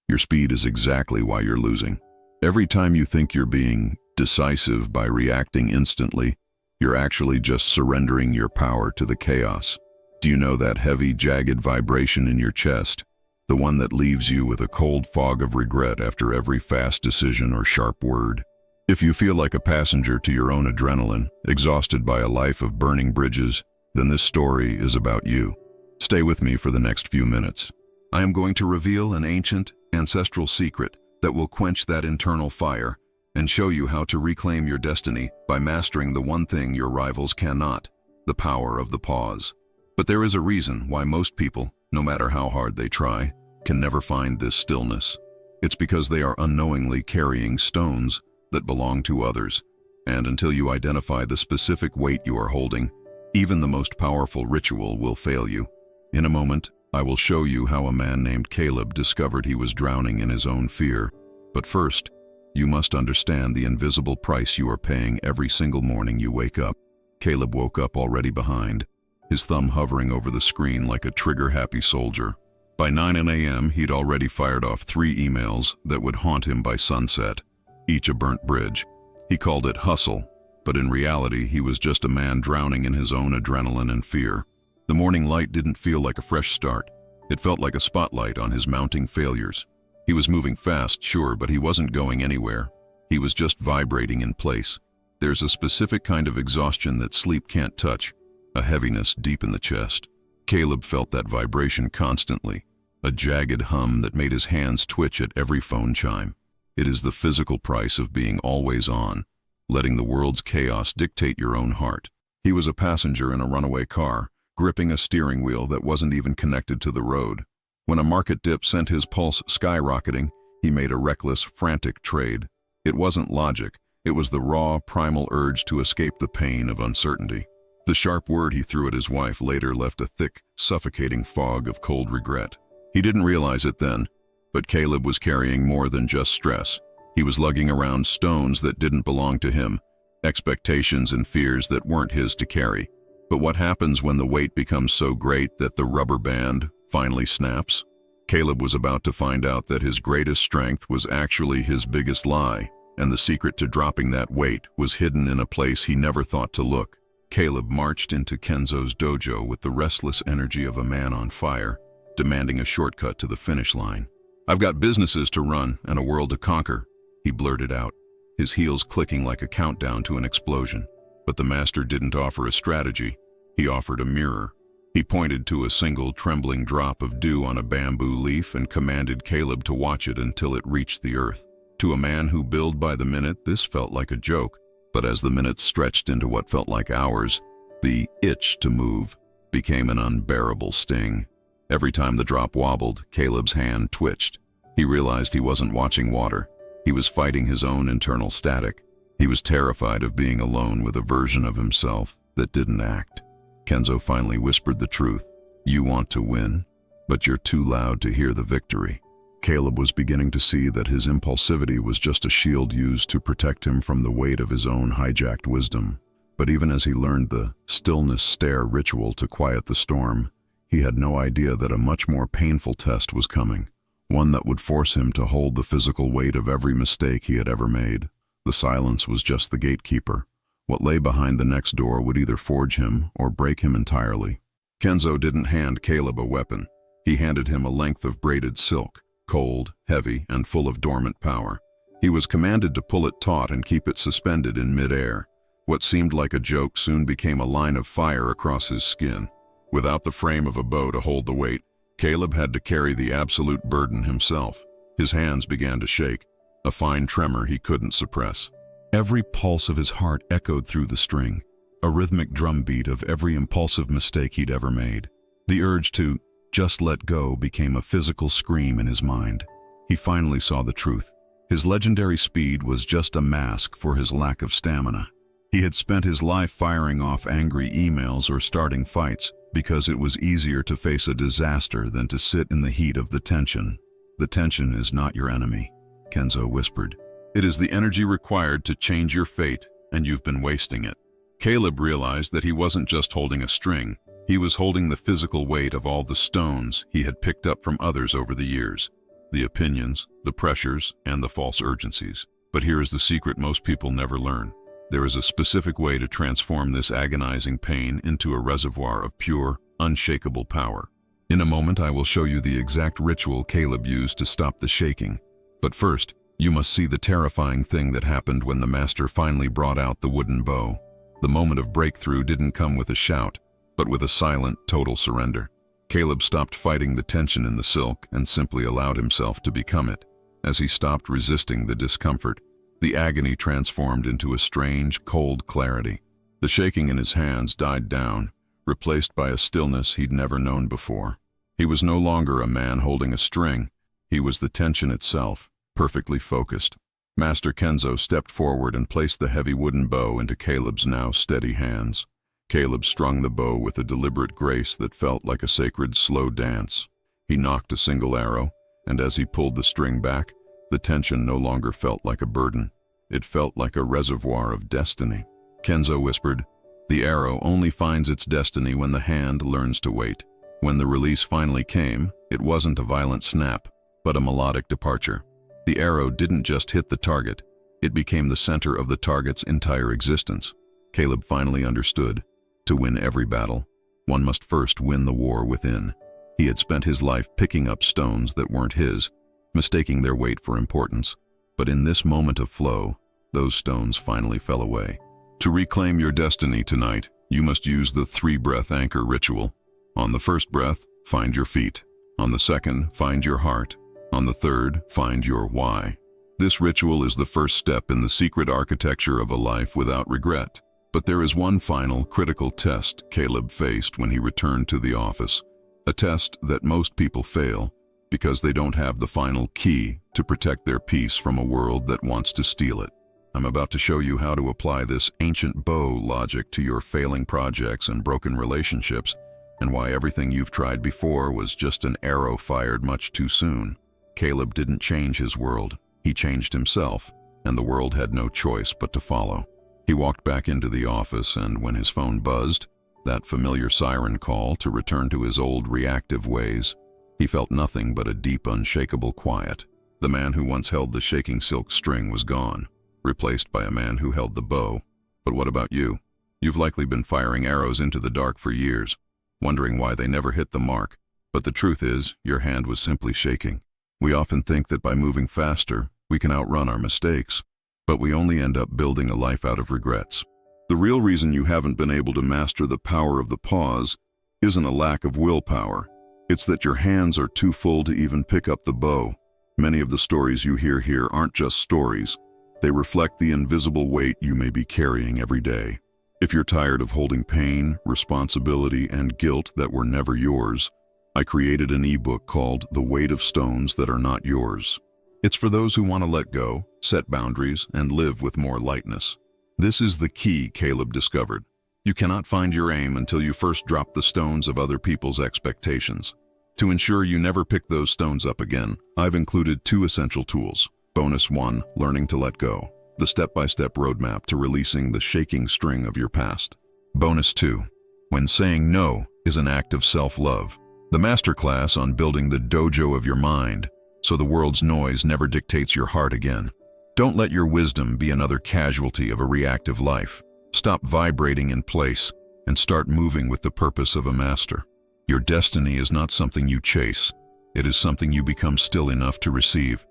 Your speed is exactly why you're losing. Every time you think you're being decisive by reacting instantly, you're actually just surrendering your power to the chaos. Do you know that heavy, jagged vibration in your chest? The one that leaves you with a cold fog of regret after every fast decision or sharp word. If you feel like a passenger to your own adrenaline, exhausted by a life of burning bridges, then this story is about you. Stay with me for the next few minutes. I am going to reveal an ancient, ancestral secret that will quench that internal fire and show you how to reclaim your destiny by mastering the one thing your rivals cannot, the power of the pause. But there is a reason why most people, no matter how hard they try, can never find this stillness. It's because they are unknowingly carrying stones that belong to others, and until you identify the specific weight you are holding, even the most powerful ritual will fail you. In a moment, I will show you how a man named Caleb discovered he was drowning in his own fear. But first, you must understand the invisible price you are paying every single morning you wake up. Caleb woke up already behind, his thumb hovering over the screen like a trigger-happy soldier. By 9 a.m., he'd already fired off 3 emails that would haunt him by sunset, each a burnt bridge. He called it hustle, but in reality, he was just a man drowning in his own adrenaline and fear. The morning light didn't feel like a fresh start. It felt like a spotlight on his mounting failures. He was moving fast, sure, but he wasn't going anywhere. He was just vibrating in place. There's a specific kind of exhaustion that sleep can't touch, a heaviness deep in the chest. Caleb felt that vibration constantly, a jagged hum that made his hands twitch at every phone chime. It is the physical price of being always on, letting the world's chaos dictate your own heart. He was a passenger in a runaway car, gripping a steering wheel that wasn't even connected to the road. When a market dip sent his pulse skyrocketing, he made a reckless, frantic trade. It wasn't logic, it was the raw, primal urge to escape the pain of uncertainty. The sharp word he threw at his wife later left a thick, suffocating fog of cold regret. He didn't realize it then, but Caleb was carrying more than just stress. He was lugging around stones that didn't belong to him, expectations and fears that weren't his to carry. But what happens when the weight becomes so great that the rubber band finally snaps? Caleb was about to find out that his greatest strength was actually his biggest lie, and the secret to dropping that weight was hidden in a place he never thought to look. Caleb marched into Kenzo's dojo with the restless energy of a man on fire, demanding a shortcut to the finish line. "I've got businesses to run and a world to conquer," he blurted out, his heels clicking like a countdown to an explosion. But the master didn't offer a strategy, he offered a mirror. He pointed to a single trembling drop of dew on a bamboo leaf and commanded Caleb to watch it until it reached the earth. To a man who billed by the minute, this felt like a joke, but as the minutes stretched into what felt like hours, the itch to move became an unbearable sting. Every time the drop wobbled, Caleb's hand twitched. He realized he wasn't watching water. He was fighting his own internal static. He was terrified of being alone with a version of himself that didn't act. Kenzo finally whispered the truth. "You want to win, but you're too loud to hear the victory." Caleb was beginning to see that his impulsivity was just a shield used to protect him from the weight of his own hijacked wisdom. But even as he learned the stillness stare ritual to quiet the storm, he had no idea that a much more painful test was coming, one that would force him to hold the physical weight of every mistake he had ever made. The silence was just the gatekeeper. What lay behind the next door would either forge him or break him entirely. Kenzo didn't hand Caleb a weapon. He handed him a length of braided silk, cold, heavy, and full of dormant power. He was commanded to pull it taut and keep it suspended in midair. What seemed like a joke soon became a line of fire across his skin. Without the frame of a bow to hold the weight, Caleb had to carry the absolute burden himself. His hands began to shake, a fine tremor he couldn't suppress. Every pulse of his heart echoed through the string, a rhythmic drumbeat of every impulsive mistake he'd ever made. The urge to just let go became a physical scream in his mind. He finally saw the truth. His legendary speed was just a mask for his lack of stamina. He had spent his life firing off angry emails or starting fights because it was easier to face a disaster than to sit in the heat of the tension. "The tension is not your enemy," Kenzo whispered. "It is the energy required to change your fate, and you've been wasting it." Caleb realized that he wasn't just holding a string. He was holding the physical weight of all the stones he had picked up from others over the years. the opinions, the pressures, and the false urgencies. But here is the secret most people never learn. There is a specific way to transform this agonizing pain into a reservoir of pure, unshakable power. In a moment, I will show you the exact ritual Caleb used to stop the shaking. But first, you must see the terrifying thing that happened when the master finally brought out the wooden bow. The moment of breakthrough didn't come with a shout, but with a silent, total surrender. Caleb stopped fighting the tension in the silk and simply allowed himself to become it. As he stopped resisting the discomfort, the agony transformed into a strange, cold clarity. The shaking in his hands died down, replaced by a stillness he'd never known before. He was no longer a man holding a string. He was the tension itself, perfectly focused. Master Kenzo stepped forward and placed the heavy wooden bow into Caleb's now steady hands. Caleb strung the bow with a deliberate grace that felt like a sacred slow dance. He nocked a single arrow, and as he pulled the string back, the tension no longer felt like a burden. It felt like a reservoir of destiny. Kenzo whispered, "The arrow only finds its destiny when the hand learns to wait." When the release finally came, it wasn't a violent snap, but a melodic departure. The arrow didn't just hit the target, it became the center of the target's entire existence. Caleb finally understood. To win every battle, one must first win the war within. He had spent his life picking up stones that weren't his, mistaking their weight for importance. But in this moment of flow, those stones finally fell away. To reclaim your destiny tonight, you must use the 3-breath anchor ritual. On the first breath, find your feet. On the second, find your heart. On the third, find your why. This ritual is the first step in the secret architecture of a life without regret. But there is one final, critical test Caleb faced when he returned to the office. A test that most people fail because they don't have the final key to protect their peace from a world that wants to steal it. I'm about to show you how to apply this ancient bow logic to your failing projects and broken relationships, and why everything you've tried before was just an arrow fired much too soon. Caleb didn't change his world, he changed himself, and the world had no choice but to follow. He walked back into the office, and when his phone buzzed, that familiar siren call to return to his old reactive ways, he felt nothing but a deep, unshakable quiet. The man who once held the shaking silk string was gone, replaced by a man who held the bow. But what about you? You've likely been firing arrows into the dark for years, wondering why they never hit the mark. But the truth is, your hand was simply shaking. We often think that by moving faster, we can outrun our mistakes, but we only end up building a life out of regrets. The real reason you haven't been able to master the power of the pause isn't a lack of willpower. It's that your hands are too full to even pick up the bow. Many of the stories you hear here aren't just stories. They reflect the invisible weight you may be carrying every day. If you're tired of holding pain, responsibility, and guilt that were never yours, I created an ebook called The Weight of Stones That Are Not Yours. It's for those who want to let go, set boundaries, and live with more lightness. This is the key Caleb discovered. You cannot find your aim until you first drop the stones of other people's expectations. To ensure you never pick those stones up again, I've included 2 essential tools. Bonus 1, Learning to Let Go, the step-by-step roadmap to releasing the shaking string of your past. Bonus 2, When Saying No is an Act of Self-Love, the masterclass on building the dojo of your mind, so the world's noise never dictates your heart again. Don't let your wisdom be another casualty of a reactive life. Stop vibrating in place and start moving with the purpose of a master. Your destiny is not something you chase. It is something you become still enough to receive.